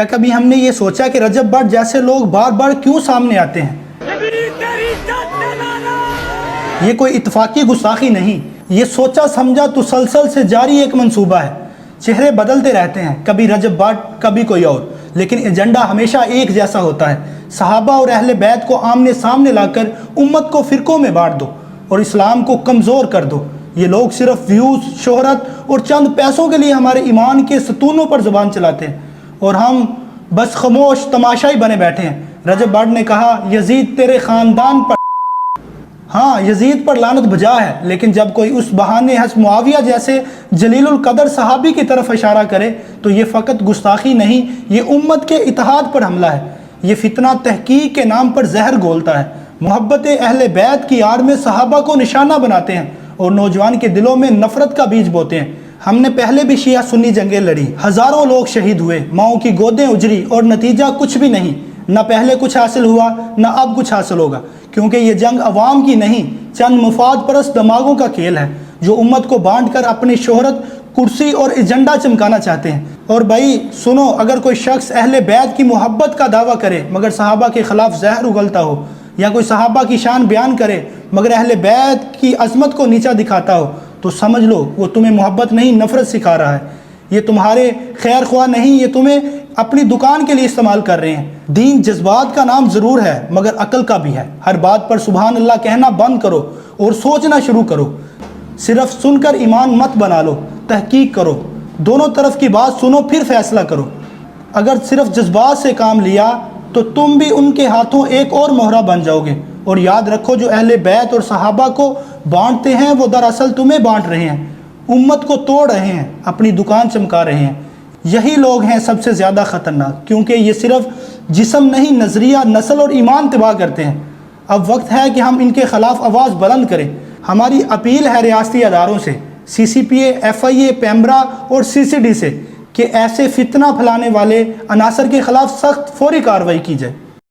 کیا کبھی ہم نے یہ سوچا کہ رجب بٹ جیسے لوگ بار بار کیوں سامنے آتے ہیں؟ یہ کوئی اتفاقی گستاخی نہیں، یہ سوچا سمجھا تسلسل سے جاری ایک منصوبہ ہے۔ چہرے بدلتے رہتے ہیں، کبھی رجب بٹ کبھی کوئی اور، لیکن ایجنڈا ہمیشہ ایک جیسا ہوتا ہے۔ صحابہ اور اہل بیت کو آمنے سامنے لا کر امت کو فرقوں میں بانٹ دو اور اسلام کو کمزور کر دو۔ یہ لوگ صرف ویوز، شہرت اور چند پیسوں کے لیے ہمارے ایمان کے ستونوں پر زبان چلاتے ہیں اور ہم بس خاموش تماشائی بنے بیٹھے ہیں۔ رجب بٹ نے کہا یزید تیرے خاندان پر، ہاں یزید پر لعنت بجا ہے، لیکن جب کوئی اس بہانے حضرت معاویہ جیسے جلیل القدر صحابی کی طرف اشارہ کرے تو یہ فقط گستاخی نہیں، یہ امت کے اتحاد پر حملہ ہے۔ یہ فتنہ تحقیق کے نام پر زہر گھولتا ہے، محبت اہل بیت کی آڑ میں صحابہ کو نشانہ بناتے ہیں اور نوجوان کے دلوں میں نفرت کا بیج بوتے ہیں۔ ہم نے پہلے بھی شیعہ سنی جنگیں لڑی، ہزاروں لوگ شہید ہوئے، ماؤں کی گودیں اجڑی اور نتیجہ کچھ بھی نہیں۔ نہ پہلے کچھ حاصل ہوا نہ اب کچھ حاصل ہوگا، کیونکہ یہ جنگ عوام کی نہیں، چند مفاد پرست دماغوں کا کھیل ہے جو امت کو بانٹ کر اپنی شہرت، کرسی اور ایجنڈا چمکانا چاہتے ہیں۔ اور بھائی سنو، اگر کوئی شخص اہل بیت کی محبت کا دعویٰ کرے مگر صحابہ کے خلاف زہر اگلتا ہو، یا کوئی صحابہ کی شان بیان کرے مگر اہل بیت کی عظمت کو نیچا دکھاتا ہو، تو سمجھ لو وہ تمہیں محبت نہیں نفرت سکھا رہا ہے۔ یہ تمہارے خیر خواہ نہیں، یہ تمہیں اپنی دکان کے لیے استعمال کر رہے ہیں۔ دین جذبات کا نام ضرور ہے مگر عقل کا بھی ہے۔ ہر بات پر سبحان اللہ کہنا بند کرو اور سوچنا شروع کرو۔ صرف سن کر ایمان مت بنا لو، تحقیق کرو، دونوں طرف کی بات سنو پھر فیصلہ کرو۔ اگر صرف جذبات سے کام لیا تو تم بھی ان کے ہاتھوں ایک اور مہرہ بن جاؤ گے۔ اور یاد رکھو، جو اہل بیت اور صحابہ کو بانٹتے ہیں وہ دراصل تمہیں بانٹ رہے ہیں، امت کو توڑ رہے ہیں، اپنی دکان چمکا رہے ہیں۔ یہی لوگ ہیں سب سے زیادہ خطرناک، کیونکہ یہ صرف جسم نہیں، نظریہ، نسل اور ایمان تباہ کرتے ہیں۔ اب وقت ہے کہ ہم ان کے خلاف آواز بلند کریں۔ ہماری اپیل ہے ریاستی اداروں سے، سی سی پی اے، ایف آئی اے، پیمبرا اور سی سی ڈی سے، کہ ایسے فتنہ پھیلانے والے عناصر کے خلاف سخت فوری کارروائی کی جائے۔